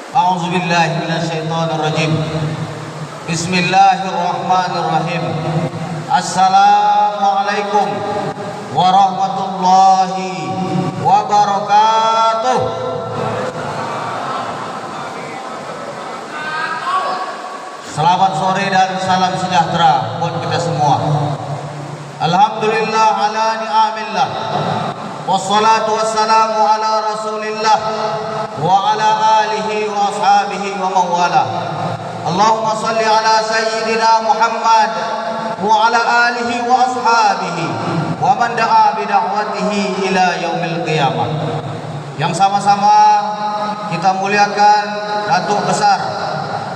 A'udzubillahi minasyaitonirrajim. Bismillahirrahmanirrahim. Assalamualaikum warahmatullahi wabarakatuh. Selamat sore dan salam sejahtera buat kita semua. Alhamdulillah ala ni'amillah. Wassalatu wassalamu ala rasulillah wa ala alihi wa ashabihi wa mawala. Allahumma salli ala sayyidina Muhammad wa ala alihi wa ashabihi wa man da'a bida'watihi ila yaumil qiyamah. Yang sama-sama kita muliakan Datuk Besar,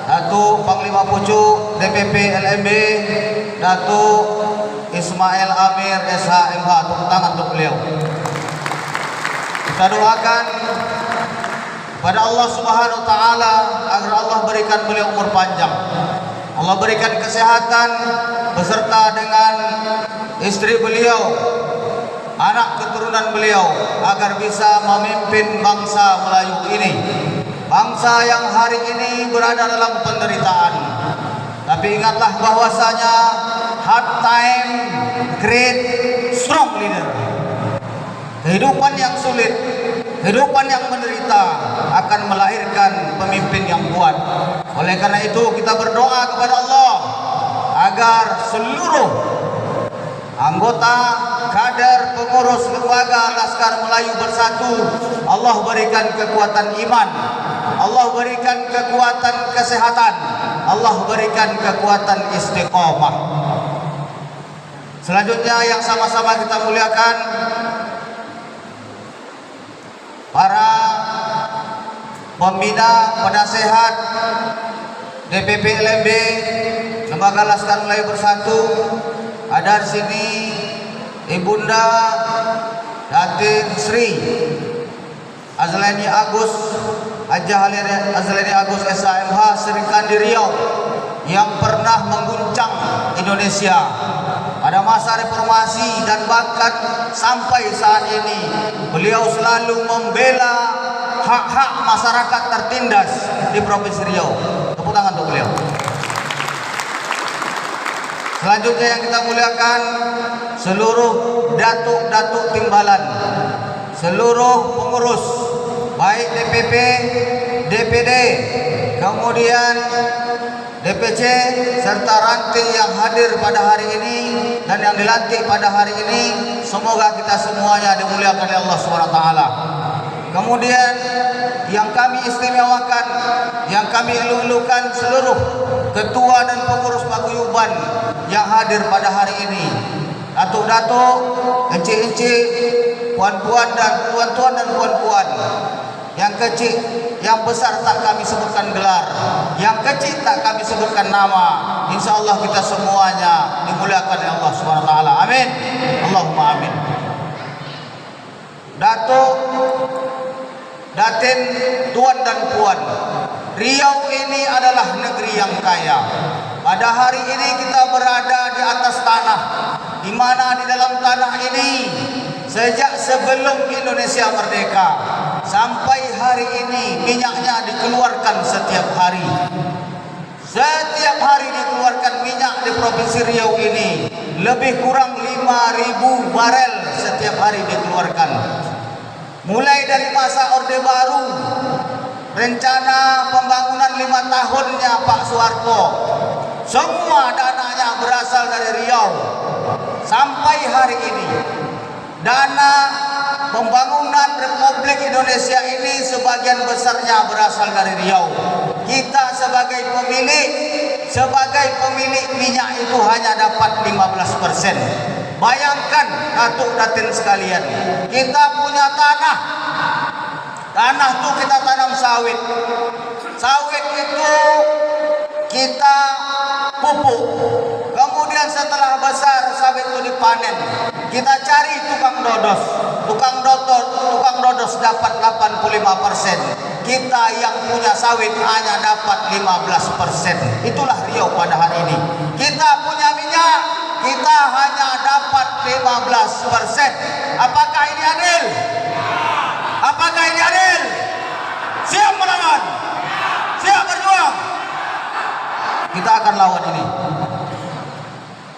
Datuk Panglima Pucuk DPP LMB, Datuk Ismail Amir SHMH. Tepuk tangan untuk beliau. Kita doakan pada Allah Subhanahu wa taala agar Allah berikan beliau umur panjang. Allah berikan kesehatan beserta dengan istri beliau, anak keturunan beliau, agar bisa memimpin bangsa Melayu ini. Bangsa yang hari ini berada dalam penderitaan. Tapi ingatlah bahwasanya hard time create strong leader. Kehidupan yang sulit, kehidupan yang menderita akan melahirkan pemimpin yang kuat. Oleh karena itu kita berdoa kepada Allah agar seluruh anggota, kader, pengurus lembaga Laskar Melayu Bersatu Allah berikan kekuatan iman, Allah berikan kekuatan kesehatan, Allah berikan kekuatan istiqomah. Selanjutnya yang sama-sama kita muliakan para pembina, penasehat DPP LMB Lembaga Laskar Melayu Bersatu. Ada di sini Ibunda Datin Sri Azlani Agus Hajah Azlani Agus SHMH Serikandi Riau yang pernah mengguncang Indonesia pada masa reformasi dan bahkan sampai saat ini beliau selalu membela hak-hak masyarakat tertindas di Provinsi Riau. Tepuk tangan untuk beliau. Selanjutnya yang kita muliakan seluruh datuk-datuk timbalan, seluruh pengurus baik DPP, DPD, kemudian DPC serta ranting yang hadir pada hari ini dan yang dilantik pada hari ini. Semoga kita semuanya dimuliakan oleh Allah SWT. Kemudian yang kami istimewakan, yang kami elu-elukan seluruh ketua dan pengurus paguyuban yang hadir pada hari ini. Datuk-datuk, encik-encik, puan-puan dan tuan-tuan dan puan-puan. Yang kecil, yang besar tak kami sebutkan gelar, yang kecil tak kami sebutkan nama. Insya Allah kita semuanya dimuliakan oleh Allah SWT. Amin. Allahumma amin. Datuk, Datin, tuan dan puan, Riau ini adalah negeri yang kaya. Pada hari ini kita berada di atas tanah, di mana di dalam tanah ini sejak sebelum Indonesia merdeka sampai hari ini minyaknya dikeluarkan setiap hari. Setiap hari dikeluarkan minyak di Provinsi Riau ini lebih kurang 5.000 barel setiap hari dikeluarkan. Mulai dari masa Orde Baru, rencana pembangunan 5 tahunnya Pak Soeharto, semua dananya berasal dari Riau. Sampai hari ini dana pembangunan Republik Indonesia ini sebagian besarnya berasal dari Riau. Kita sebagai pemilik minyak itu hanya dapat 15%. Bayangkan Datuk Datin sekalian, kita punya tanah itu kita tanam sawit. Sawit itu kita pupuk. Kemudian setelah besar sawit itu dipanen, kita cari tukang dodos. Tukang dodos dapat 85%. Kita yang punya sawit hanya dapat 15%. Itulah Riau pada hari ini. Kita punya minyak, kita hanya dapat 15%. Apakah ini adil? Apakah ini adil? Siap melawan? kita akan lawan ini.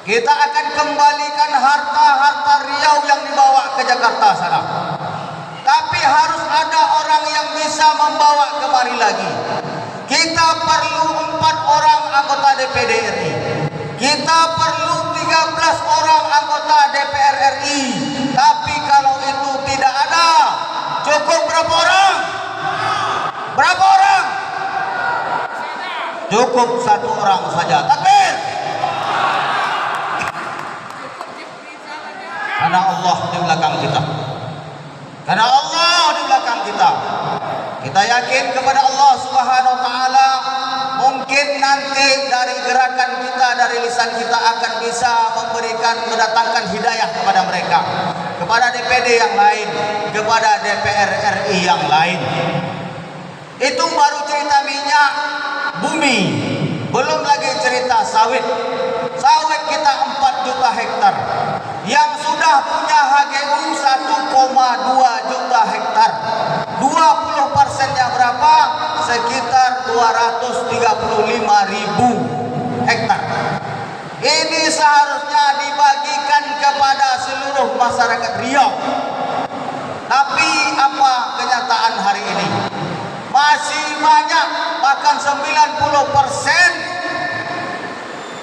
Kita akan kembalikan harta-harta Riau yang dibawa ke Jakarta sana. Tapi harus ada orang yang bisa membawa kemari lagi. Kita perlu 4 orang anggota DPD RI. Kita perlu 13 orang anggota DPR RI. Tapi kalau itu tidak ada, cukup berapa orang? Berapa orang? Cukup 1 orang saja. Takbir! Karena Allah di belakang kita. Karena Allah di belakang kita. Kita yakin kepada Allah Subhanahu wa taala, mungkin nanti dari gerakan kita, dari lisan kita akan bisa mendatangkan hidayah kepada mereka, kepada DPD yang lain, kepada DPR RI yang lain. Itu baru cerita minyak bumi, belum lagi cerita sawit. Sawit kita 4 juta hektar. Yang sudah punya HGU 1,2 juta hektar. 20%-nya berapa? Sekitar 235.000 hektar. Ini seharusnya dibagikan kepada seluruh masyarakat Riau. Tapi apa kenyataan hari ini? Masih banyak, bahkan 90%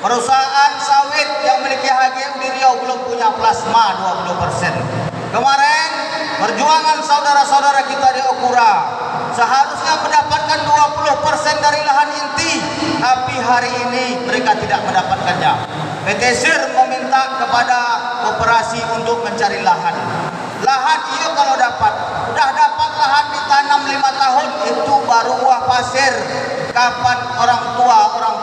perusahaan sawit yang memiliki HGU di Riau belum punya plasma 20%. Kemarin perjuangan saudara-saudara kita di Okura seharusnya mendapatkan 20% dari lahan inti, tapi hari ini mereka tidak mendapatkannya. PT SIR meminta kepada koperasi untuk mencari lahan. Lahan itu kalau dapat, udah dapat lahan ditanam 5 tahun, itu baru buah pasir. Kapan orang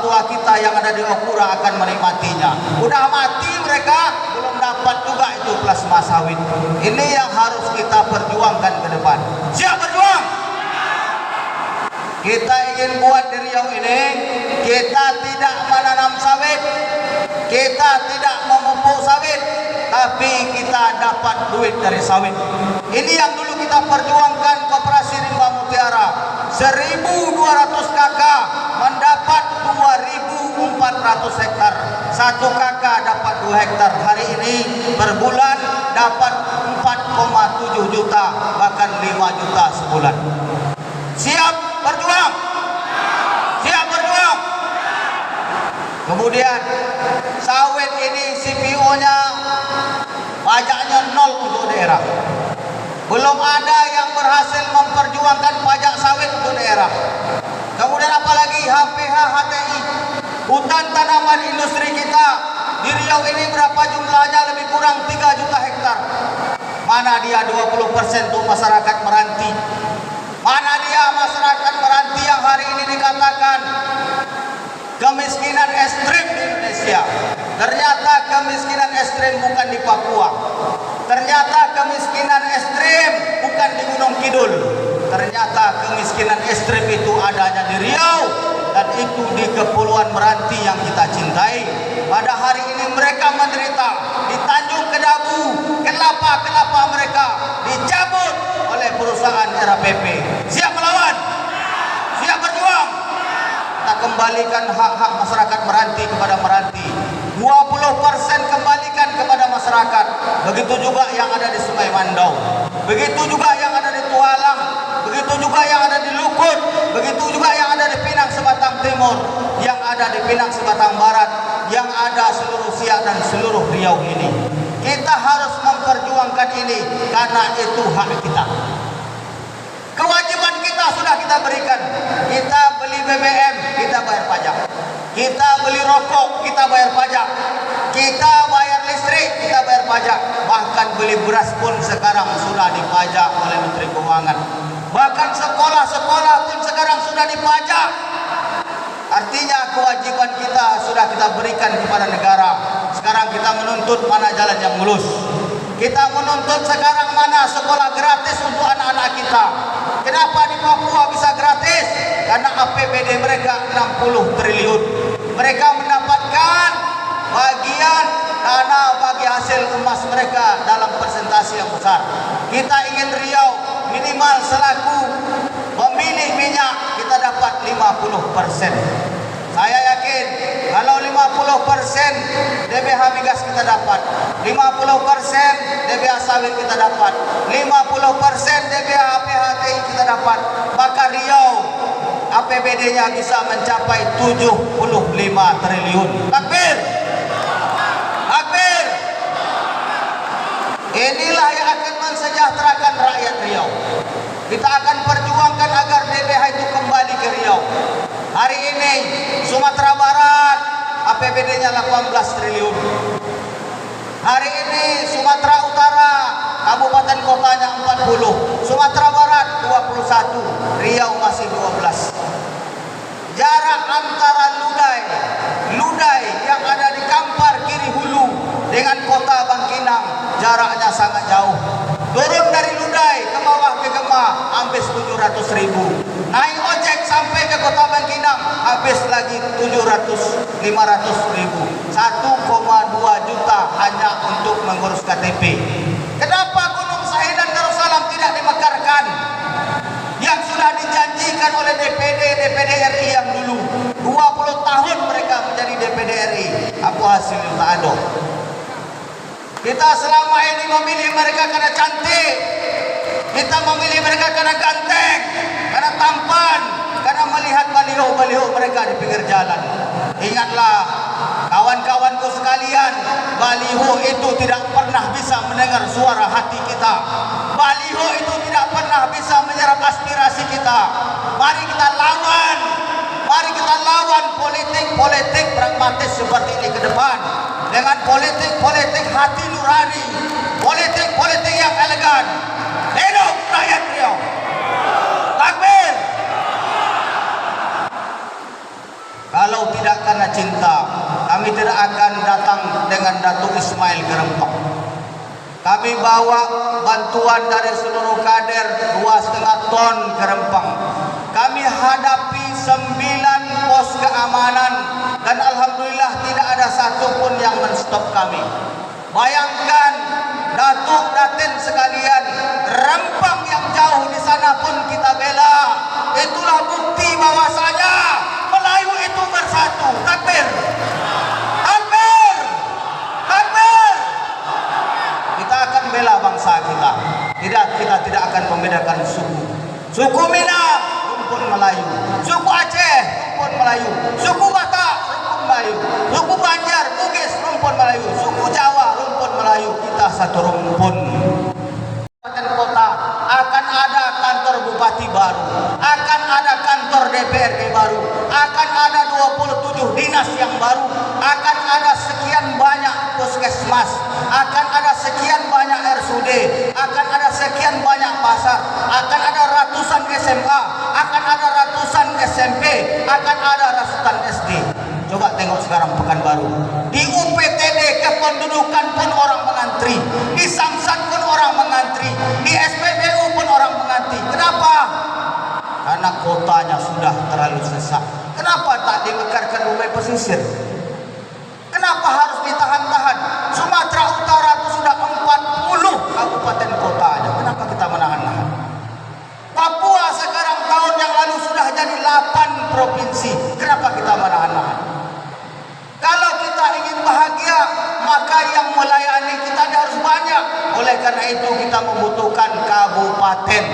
tua kita yang ada di Okura akan menikmatinya? Udah mati mereka, belum dapat juga itu plasma sawit. Ini yang harus kita perjuangkan ke depan. Siap berjuang? Kita ingin buat di Riau ini, kita tidak menanam sawit, kita tidak memupuk sawit, tapi kita dapat duit dari sawit. Ini yang dulu kita perjuangkan Koperasi Rimba Mutiara. 1.200 kakak mendapat 2.400 hektar. 1 kakak dapat 2 hektar. Hari ini per bulan dapat 4,7 juta, bahkan 5 juta sebulan. Siap berjuang? Siap berjuang? Kemudian sawit ini CPO-nya pajaknya 0 untuk daerah. Belum ada yang berhasil memperjuangkan pajak sawit untuk daerah. Kemudian apalagi HPH HTI, hutan tanaman industri kita di Riau ini berapa jumlahnya? Lebih kurang 3 juta hektar. Mana dia 20% untuk masyarakat meranti? Mana dia masyarakat meranti yang hari ini dikatakan kemiskinan ekstrim di Indonesia? Ternyata kemiskinan ekstrim bukan di Papua. Ternyata kemiskinan ekstrim bukan di Gunung Kidul. Ternyata kemiskinan ekstrim itu adanya di Riau, dan itu di Kepulauan Meranti yang kita cintai. Pada hari ini mereka menderita. Di Tanjung Kedabu, kelapa-kelapa mereka dicabut oleh perusahaan RAPP. Siap melawan? Siap berjuang? Kita kembalikan hak-hak masyarakat Meranti kepada Meranti. 20% kembalikan kepada masyarakat. Begitu juga yang ada di Sungai Mandau, begitu juga yang ada di Tualang, begitu juga yang ada di Lukut, begitu juga yang ada di Pinang Sebatang Timur, yang ada di Pinang Sebatang Barat, yang ada seluruh Siak dan seluruh Riau ini. Kita harus memperjuangkan ini karena itu hak kita. Kewajiban kita sudah kita berikan. Kita beli BBM, kita bayar pajak. Kita beli rokok, kita bayar pajak. Kita bayar listrik, kita bayar pajak. Bahkan beli beras pun sekarang sudah dipajak oleh Menteri Keuangan. Bahkan sekolah-sekolah pun sekarang sudah dipajak. Artinya kewajiban kita sudah kita berikan kepada negara. Sekarang kita menuntut mana jalan yang mulus. Kita menuntut sekarang mana sekolah gratis untuk anak-anak kita. Kenapa di Papua bisa gratis? Karena APBD mereka 60 triliun. Mereka mendapatkan bagian dana bagi hasil emas mereka dalam persentase yang besar. Kita ingin Riau minimal selaku pemilik minyak kita dapat 50%. Saya yakin lain. Kalau 50% DBH migas kita dapat, 50% DBH sawit kita dapat, 50% DBH PHTI kita dapat, maka Riau APBD-nya bisa mencapai 75 triliun. Takbir! Takbir! Inilah yang akan mensejahterakan rakyat Riau. Kita akan perjuangkan agar DBH itu kembali ke Riau. Hari ini Sumatera Barat APBD-nya 18 triliun. Hari ini Sumatera Utara kabupaten kotanya 40, Sumatera Barat 21, Riau masih 12. Jarak antara Ludai yang ada di Kampar Kiri Hulu dengan kota Bangkinang jaraknya sangat jauh. Turun dari Ludai ke bawah ke Gema habis 700.000. Naik ojek sampai ke kota Bangkinang habis lagi 500.000. 1,2 juta hanya untuk mengurus KTP. Kenapa Gunung Sahid dan Darussalam tidak dimekarkan? Yang sudah dijanjikan oleh DPD RI yang dulu 20 tahun mereka menjadi DPD RI. Apa hasilnya? Tak ada. Kita selama ini memilih mereka karena cantik, kita memilih mereka karena ganteng, karena tampan, karena melihat baliho-baliho mereka di pinggir jalan. Ingatlah kawan-kawanku sekalian, baliho itu tidak pernah bisa mendengar suara hati kita. Baliho itu tidak pernah bisa menyerap aspirasi kita. Mari kita lawan, mari kita lawan politik pragmatis seperti ini ke depan dengan politik hati nurani, politik yang elegan. Hidup rakyat Riau. Takbir. Kalau tidak karena cinta, kami tidak akan datang dengan Datuk Ismail ke Rempang. Kami bawa bantuan dari seluruh kader 2,5 ton ke Rempang. Kami hadapi 9 pos keamanan dan alhamdulillah tidak ada satupun yang menstop kami. Bayangkan Datuk Datin sekalian, Rempang yang jauh di sana pun kita bela. Itulah bukti bahwasanya Melayu itu bersatu. Takbir. Takbir. Takbir. Kita akan bela bangsa kita. Kita tidak akan membedakan suku. Suku Minang, rumpun Melayu. Suku Aceh, rumpun Melayu. Suku Batak, rumpun Melayu. Suku Banjar, Bugis, rumpun Melayu. Suku Jawa, rumpun Melayu. Kita satu rumpun. Kota akan ada kantor bupati baru, akan ada kantor DPRD baru, akan ada 27 dinas yang baru, akan ada sekian banyak puskesmas, akan ada sekian banyak RSUD, akan ada sekian banyak pasar, akan ada ratusan SMA, akan ada ratusan SMP, akan ada ratusan SD. Coba tengok sekarang Pekanbaru. Di UPTD kependudukan pun orang mengantri, di Samsat pun orang mengantri, di SPBU pun orang mengantri. Kenapa? Karena kotanya sudah terlalu sesak. Kenapa tak dimekarkan rumah pesisir? Kenapa harus ditahan-tahan? Sumatera Utara itu sudah 40 kabupaten kotanya. Kenapa kita menahan-nahan? Papua sekarang tahun yang lalu sudah jadi 8 provinsi. Kenapa kita menahan-nahan? Kalau kita ingin bahagia, maka yang melayani kita harus banyak. Oleh karena itu kita membutuhkan kabupaten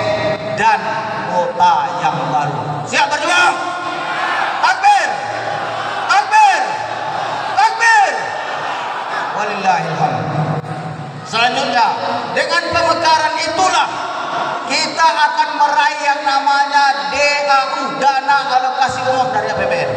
dan kota yang baru. Siap berjuang? Takbir! Takbir! Takbir! Walillahilhamd. Selanjutnya, dengan pemekaran itulah kita akan meraih yang namanya DAU, dana alokasi umum dari APBN.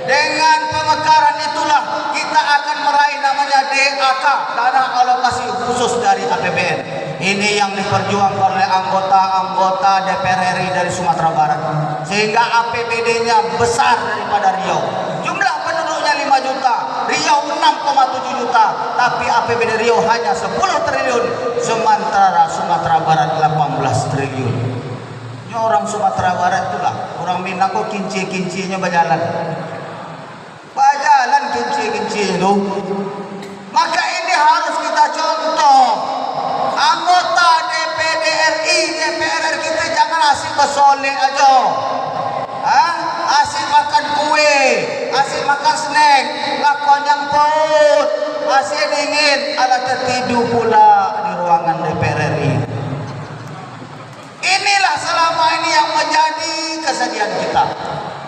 Dengan pemekaran itulah kita akan meraih namanya DAK, dana alokasi khusus dari APBN. Ini yang diperjuangkan oleh anggota-anggota DPR RI dari Sumatera Barat, sehingga APBD-nya besar daripada Riau. Jumlah penduduknya 5 juta, Riau 6,7 juta, tapi APBD Riau hanya 10 triliun, sementara Sumatera Barat 18 triliun. Ini orang Sumatera Barat itulah, orang Minang kok kinci-kincinya berjalan. Berjalan kinci-kinci itu. Maka ini harus kita contoh. Anggota DPD RI, DPR kita jangan asik bersolek aja. Asik makan kue, kasih makan snack, lakon yang paut, masih dingin, ala tertidur pula di ruangan DPR RI. Inilah selama ini yang menjadi kesedihan kita.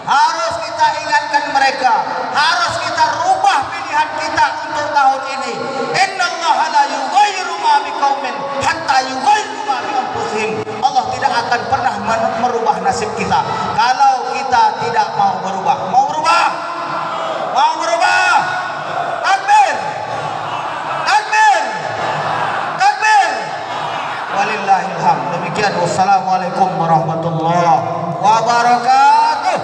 Harus kita ingatkan mereka, harus kita rubah pilihan kita untuk tahun ini. Innallaha la yughayyiru ma biqaumin hatta yughayyiru ma bi anfusihim. Allah tidak akan pernah merubah nasib kita kalau kita tidak mau berubah. Mau berubah? Mau berubah? Takbir! Takbir! Takbir! Walillahil hamd. Demikian, wassalamualaikum warahmatullahi wabarakatuh.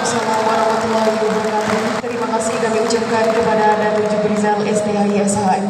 Assalamualaikum warahmatullahi wabarakatuh. Terima kasih kami ucapkan kepada Datuk Jubrizal STHI SH